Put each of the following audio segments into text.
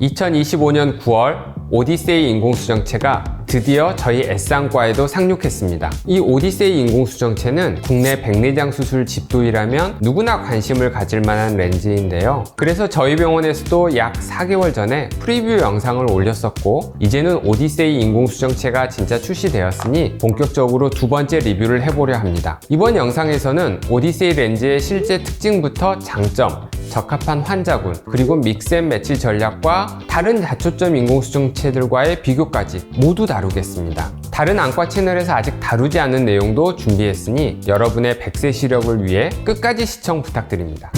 2025년 9월 오디세이 인공수정체가 드디어 저희 S안과에도 상륙했습니다. 이 오디세이 인공수정체는 국내 백내장 수술 집도이라면 누구나 관심을 가질 만한 렌즈인데요. 그래서 저희 병원에서도 약 4개월 전에 프리뷰 영상을 올렸었고, 이제는 오디세이 인공수정체가 진짜 출시되었으니 본격적으로 두 번째 리뷰를 해보려 합니다. 이번 영상에서는 오디세이 렌즈의 실제 특징부터 장점, 적합한 환자군, 그리고 믹스앤매치 전략과 다른 다초점 인공수정체들과의 비교까지 모두 다루겠습니다. 다른 안과 채널에서 아직 다루지 않은 내용도 준비했으니 여러분의 백세 시력을 위해 끝까지 시청 부탁드립니다.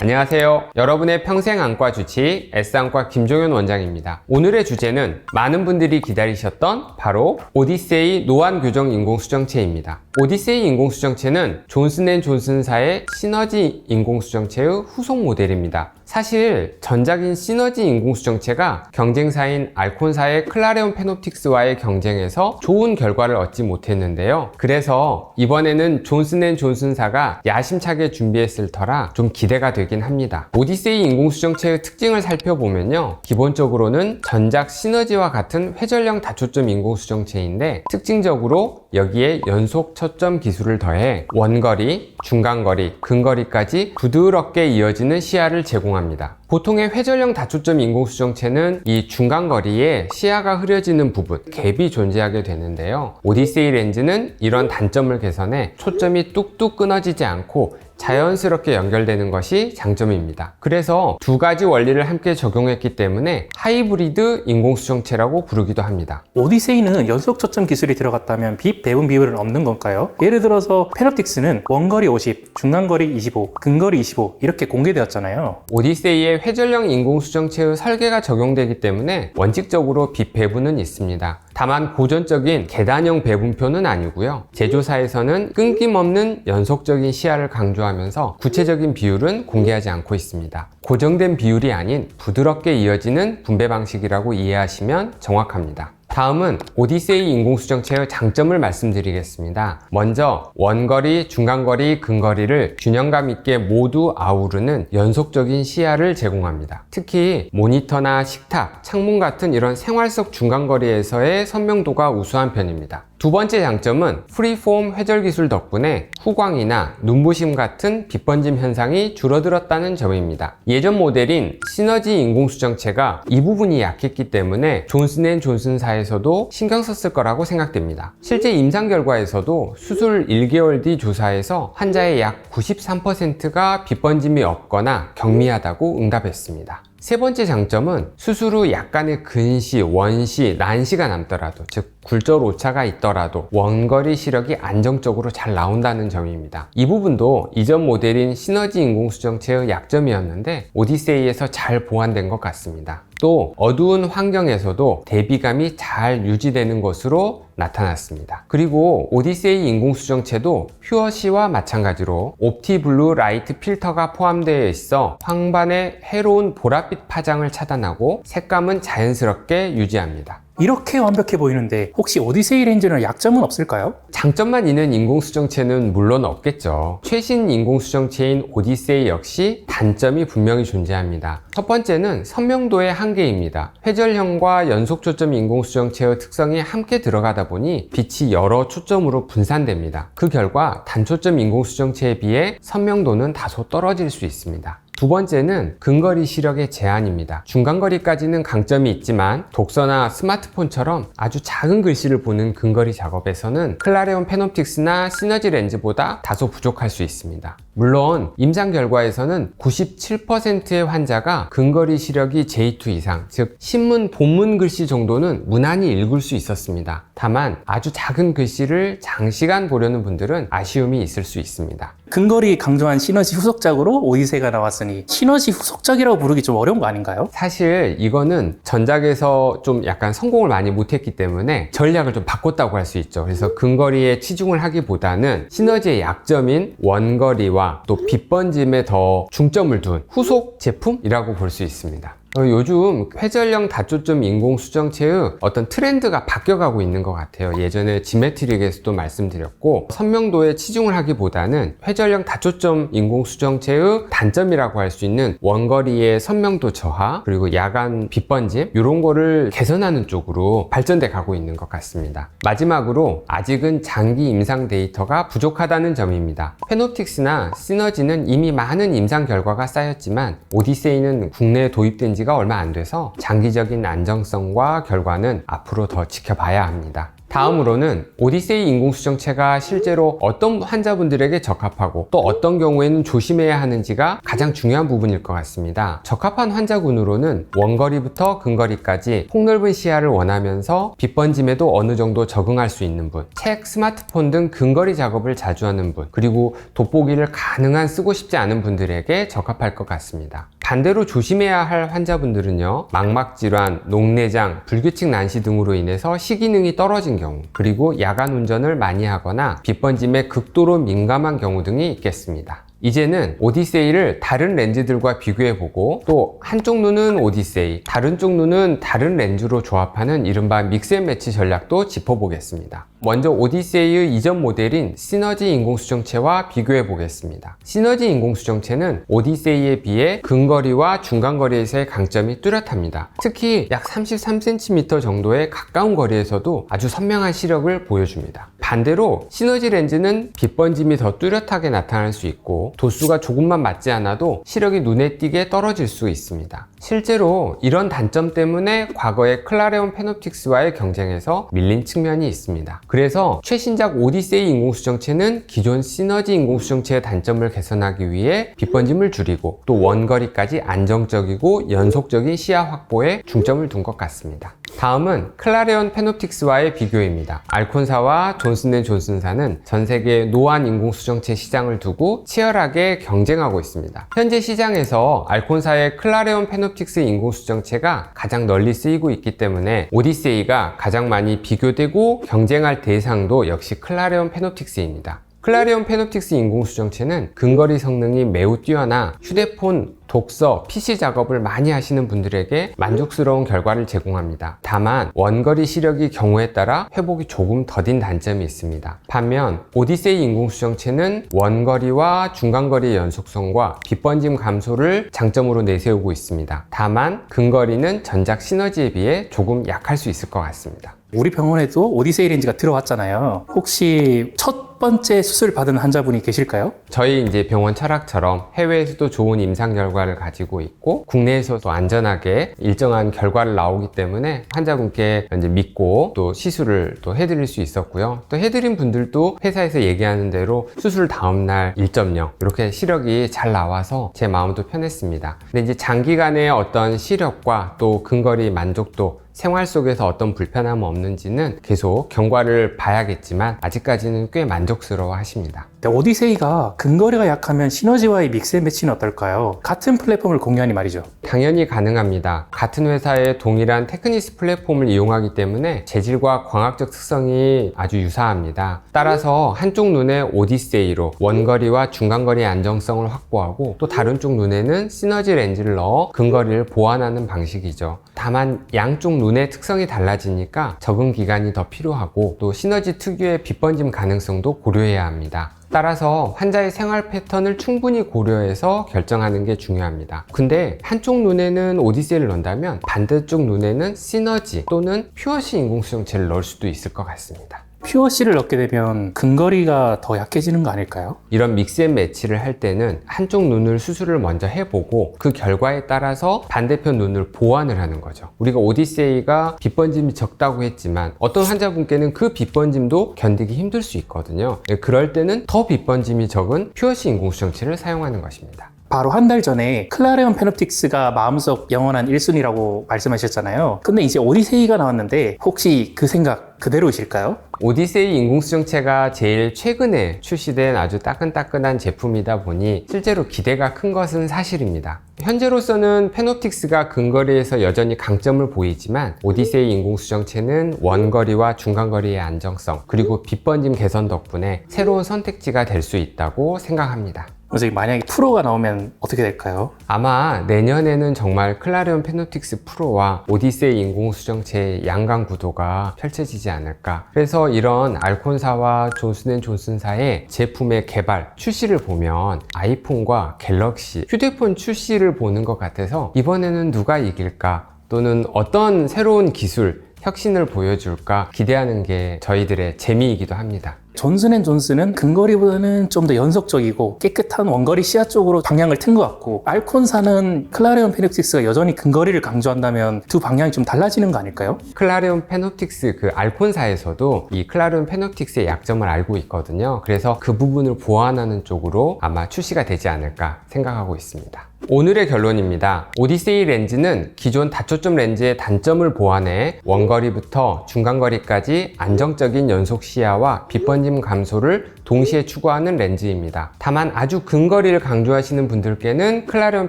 안녕하세요. 여러분의 평생 안과 주치의 S안과 김종현 원장입니다. 오늘의 주제는 많은 분들이 기다리셨던 바로 오디세이 노안 교정 인공수정체입니다. 오디세이 인공수정체는 존슨앤존슨사의 시너지 인공수정체의 후속 모델입니다. 사실 전작인 시너지 인공수정체가 경쟁사인 알콘사의 클라레온 페놉틱스와의 경쟁에서 좋은 결과를 얻지 못했는데요. 그래서 이번에는 존슨앤존슨사가 야심차게 준비했을 터라 좀 기대가 되긴 합니다. 오디세이 인공수정체의 특징을 살펴보면요, 기본적으로는 전작 시너지와 같은 회전형 다초점 인공수정체인데, 특징적으로 여기에 연속 초점 기술을 더해 원거리, 중간거리, 근거리까지 부드럽게 이어지는 시야를 제공합니다. 보통의 회전형 다초점 인공수정체는 이 중간거리에 시야가 흐려지는 부분, 갭이 존재하게 되는데요. 오디세이 렌즈는 이런 단점을 개선해 초점이 뚝뚝 끊어지지 않고 자연스럽게 연결되는 것이 장점입니다. 그래서 두 가지 원리를 함께 적용했기 때문에 하이브리드 인공수정체라고 부르기도 합니다. 오디세이는 연속 초점 기술이 들어갔다면 빛 배분 비율은 없는 건가요? 예를 들어서 페놉틱스는 원거리 50, 중간거리 25, 근거리 25 이렇게 공개되었잖아요. 오디세이의 회전형 인공수정체의 설계가 적용되기 때문에 원칙적으로 빛 배분은 있습니다. 다만 고전적인 계단형 배분표는 아니고요. 제조사에서는 끊김없는 연속적인 시야를 강조하면서 구체적인 비율은 공개하지 않고 있습니다. 고정된 비율이 아닌 부드럽게 이어지는 분배 방식이라고 이해하시면 정확합니다. 다음은 오디세이 인공수정체의 장점을 말씀드리겠습니다. 먼저 원거리, 중간거리, 근거리를 균형감 있게 모두 아우르는 연속적인 시야를 제공합니다. 특히 모니터나 식탁, 창문 같은 이런 생활 속 중간거리에서의 선명도가 우수한 편입니다. 두 번째 장점은 프리폼 회절 기술 덕분에 후광이나 눈부심 같은 빛번짐 현상이 줄어들었다는 점입니다. 예전 모델인 시너지 인공수정체가 이 부분이 약했기 때문에 존슨앤존슨사에서도 신경 썼을 거라고 생각됩니다. 실제 임상 결과에서도 수술 1개월 뒤 조사에서 환자의 약 93%가 빛번짐이 없거나 경미하다고 응답했습니다. 세 번째 장점은 수술 후 약간의 근시, 원시, 난시가 남더라도, 즉 굴절 오차가 있더라도 원거리 시력이 안정적으로 잘 나온다는 점입니다. 이 부분도 이전 모델인 시너지 인공수정체의 약점이었는데 오디세이에서 잘 보완된 것 같습니다. 또 어두운 환경에서도 대비감이 잘 유지되는 것으로 나타났습니다. 그리고 오디세이 인공수정체도 퓨어시와 마찬가지로 옵티블루 라이트 필터가 포함되어 있어 황반의 해로운 보랏빛 파장을 차단하고 색감은 자연스럽게 유지합니다. 이렇게 완벽해 보이는데 혹시 오디세이 렌즈는 약점은 없을까요? 장점만 있는 인공수정체는 물론 없겠죠. 최신 인공수정체인 오디세이 역시 단점이 분명히 존재합니다. 첫 번째는 선명도의 한계입니다. 회절형과 연속초점 인공수정체의 특성이 함께 들어가다 보니 빛이 여러 초점으로 분산됩니다. 그 결과 단초점 인공수정체에 비해 선명도는 다소 떨어질 수 있습니다. 두 번째는 근거리 시력의 제한입니다. 중간거리까지는 강점이 있지만 독서나 스마트폰처럼 아주 작은 글씨를 보는 근거리 작업에서는 클라레온 페놉틱스나 시너지 렌즈보다 다소 부족할 수 있습니다. 물론 임상 결과에서는 97%의 환자가 근거리 시력이 J2 이상, 즉 신문 본문 글씨 정도는 무난히 읽을 수 있었습니다. 다만 아주 작은 글씨를 장시간 보려는 분들은 아쉬움이 있을 수 있습니다. 근거리 강조한 시너지 후속작으로 오디세이가 나왔으니 시너지 후속작이라고 부르기 좀 어려운 거 아닌가요? 사실 이거는 전작에서 좀 약간 성공을 많이 못했기 때문에 전략을 좀 바꿨다고 할 수 있죠. 그래서 근거리에 치중을 하기보다는 시너지의 약점인 원거리와 또 빛번짐에 더 중점을 둔 후속 제품이라고 볼 수 있습니다. 요즘 회전형 다초점 인공수정체의 어떤 트렌드가 바뀌어가고 있는 것 같아요. 예전에 지메트릭에서도 말씀드렸고, 선명도에 치중을 하기보다는 회전형 다초점 인공수정체의 단점이라고 할 수 있는 원거리의 선명도 저하, 그리고 야간 빛번짐, 이런 거를 개선하는 쪽으로 발전돼 가고 있는 것 같습니다. 마지막으로 아직은 장기 임상 데이터가 부족하다는 점입니다. 페놉틱스나 시너지는 이미 많은 임상 결과가 쌓였지만 오디세이는 국내에 도입된 지가 얼마 안 돼서 장기적인 안정성과 결과는 앞으로 더 지켜봐야 합니다. 다음으로는 오디세이 인공수정체가 실제로 어떤 환자분들에게 적합하고 또 어떤 경우에는 조심해야 하는지가 가장 중요한 부분일 것 같습니다. 적합한 환자군으로는 원거리부터 근거리까지 폭넓은 시야를 원하면서 빛번짐에도 어느 정도 적응할 수 있는 분, 책, 스마트폰 등 근거리 작업을 자주 하는 분, 그리고 돋보기를 가능한 쓰고 싶지 않은 분들에게 적합할 것 같습니다. 반대로 조심해야 할 환자분들은요, 망막질환, 녹내장, 불규칙 난시 등으로 인해서 시기능이 떨어진 경우, 그리고 야간 운전을 많이 하거나 빛번짐에 극도로 민감한 경우 등이 있겠습니다. 이제는 오디세이를 다른 렌즈들과 비교해보고 또 한쪽 눈은 오디세이, 다른 쪽 눈은 다른 렌즈로 조합하는 이른바 믹스앤매치 전략도 짚어보겠습니다. 먼저 오디세이의 이전 모델인 시너지 인공수정체와 비교해보겠습니다. 시너지 인공수정체는 오디세이에 비해 근거리와 중간거리에서의 강점이 뚜렷합니다. 특히 약 33cm 정도의 가까운 거리에서도 아주 선명한 시력을 보여줍니다. 반대로 시너지 렌즈는 빛번짐이 더 뚜렷하게 나타날 수 있고 도수가 조금만 맞지 않아도 시력이 눈에 띄게 떨어질 수 있습니다. 실제로 이런 단점 때문에 과거에 클라레온 페놉틱스와의 경쟁에서 밀린 측면이 있습니다. 그래서 최신작 오디세이 인공수정체는 기존 시너지 인공수정체의 단점을 개선하기 위해 빛번짐을 줄이고 또 원거리까지 안정적이고 연속적인 시야 확보에 중점을 둔 것 같습니다. 다음은 클라레온 페놉틱스와의 비교입니다. 알콘사와 존슨앤존슨사는 전 세계 노안 인공수정체 시장을 두고 치열하게 경쟁하고 있습니다. 현재 시장에서 알콘사의 클라레온 페놉틱스 인공수정체가 가장 널리 쓰이고 있기 때문에 오디세이가 가장 많이 비교되고 경쟁할 대상도 역시 클라레온 페놉틱스입니다. 클라레온 페놉틱스 인공수정체는 근거리 성능이 매우 뛰어나 휴대폰, 독서, PC 작업을 많이 하시는 분들에게 만족스러운 결과를 제공합니다. 다만 원거리 시력이 경우에 따라 회복이 조금 더딘 단점이 있습니다. 반면 오디세이 인공수정체는 원거리와 중간거리의 연속성과 빛번짐 감소를 장점으로 내세우고 있습니다. 다만 근거리는 전작 시너지에 비해 조금 약할 수 있을 것 같습니다. 우리 병원에도 오디세이 렌즈가 들어왔잖아요. 혹시 첫 번째 수술 받은 환자분이 계실까요? 저희 이제 병원 철학처럼 해외에서도 좋은 임상 결과를 가지고 있고 국내에서도 안전하게 일정한 결과를 나오기 때문에 환자분께 이제 믿고 또 시술을 또 해드릴 수 있었고요. 또 해드린 분들도 회사에서 얘기하는 대로 수술 다음날 1.0 이렇게 시력이 잘 나와서 제 마음도 편했습니다. 근데 이제 장기간의 어떤 시력과 또 근거리 만족도, 생활 속에서 어떤 불편함 없는지는 계속 경과를 봐야겠지만 아직까지는 꽤 만족스러워 하십니다. 오디세이가 근거리가 약하면 시너지와의 믹스앤매치는 어떨까요? 같은 플랫폼을 공유하니 말이죠. 당연히 가능합니다. 같은 회사의 동일한 테크니스 플랫폼을 이용하기 때문에 재질과 광학적 특성이 아주 유사합니다. 따라서 한쪽 눈에 오디세이로 원거리와 중간거리의 안정성을 확보하고 또 다른 쪽 눈에는 시너지 렌즈를 넣어 근거리를 보완하는 방식이죠. 다만 양쪽 눈의 특성이 달라지니까 적응 기간이 더 필요하고 또 시너지 특유의 빛번짐 가능성도 고려해야 합니다. 따라서 환자의 생활 패턴을 충분히 고려해서 결정하는 게 중요합니다. 근데 한쪽 눈에는 오디세이를 넣는다면 반대쪽 눈에는 시너지 또는 퓨어시 인공수정체를 넣을 수도 있을 것 같습니다. 퓨어C를 넣게 되면 근거리가 더 약해지는 거 아닐까요? 이런 믹스앤매치를 할 때는 한쪽 눈을 수술을 먼저 해보고 그 결과에 따라서 반대편 눈을 보완을 하는 거죠. 우리가 오디세이가 빛번짐이 적다고 했지만 어떤 환자분께는 그 빛번짐도 견디기 힘들 수 있거든요. 그럴 때는 더 빛번짐이 적은 퓨어시 인공수정체를 사용하는 것입니다. 바로 한 달 전에 클라레온 페놉틱스가 마음속 영원한 1순위라고 말씀하셨잖아요. 근데 이제 오디세이가 나왔는데 혹시 그 생각 그대로이실까요? 오디세이 인공수정체가 제일 최근에 출시된 아주 따끈따끈한 제품이다 보니 실제로 기대가 큰 것은 사실입니다. 현재로서는 페놉틱스가 근거리에서 여전히 강점을 보이지만 오디세이 인공수정체는 원거리와 중간거리의 안정성 그리고 빛번짐 개선 덕분에 새로운 선택지가 될 수 있다고 생각합니다. 선생님, 만약에 프로가 나오면 어떻게 될까요? 아마 내년에는 정말 클라리온 페노틱스 프로와 오디세이 인공수정체의 양강 구도가 펼쳐지지 않을까. 그래서 이런 알콘사와 존슨앤존슨사의 제품의 개발, 출시를 보면 아이폰과 갤럭시, 휴대폰 출시를 보는 것 같아서 이번에는 누가 이길까? 또는 어떤 새로운 기술, 혁신을 보여줄까 기대하는 게 저희들의 재미이기도 합니다. 존슨앤존슨은 근거리보다는 좀 더 연속적이고 깨끗한 원거리 시야 쪽으로 방향을 튼 것 같고, 알콘사는 클라리온 페노틱스가 여전히 근거리를 강조한다면 두 방향이 좀 달라지는 거 아닐까요? 클라리온 페노틱스 그 알콘사에서도 이 클라리온 페노틱스의 약점을 알고 있거든요. 그래서 그 부분을 보완하는 쪽으로 아마 출시가 되지 않을까 생각하고 있습니다. 오늘의 결론입니다. 오디세이 렌즈는 기존 다초점 렌즈의 단점을 보완해 원거리부터 중간거리까지 안정적인 연속 시야와 빛번짐 감소를 동시에 추구하는 렌즈입니다. 다만 아주 근거리를 강조하시는 분들께는 클라리온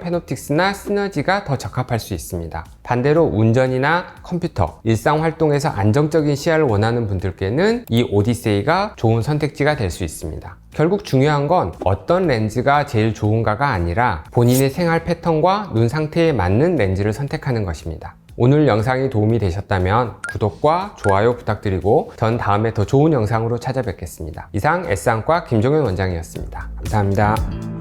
페노틱스나 시너지가 더 적합할 수 있습니다. 반대로 운전이나 컴퓨터, 일상 활동에서 안정적인 시야를 원하는 분들께는 이 오디세이가 좋은 선택지가 될 수 있습니다. 결국 중요한 건 어떤 렌즈가 제일 좋은가가 아니라 본인의 생활 패턴과 눈 상태에 맞는 렌즈를 선택하는 것입니다. 오늘 영상이 도움이 되셨다면 구독과 좋아요 부탁드리고 전 다음에 더 좋은 영상으로 찾아뵙겠습니다. 이상 S안과 김종현 원장이었습니다. 감사합니다.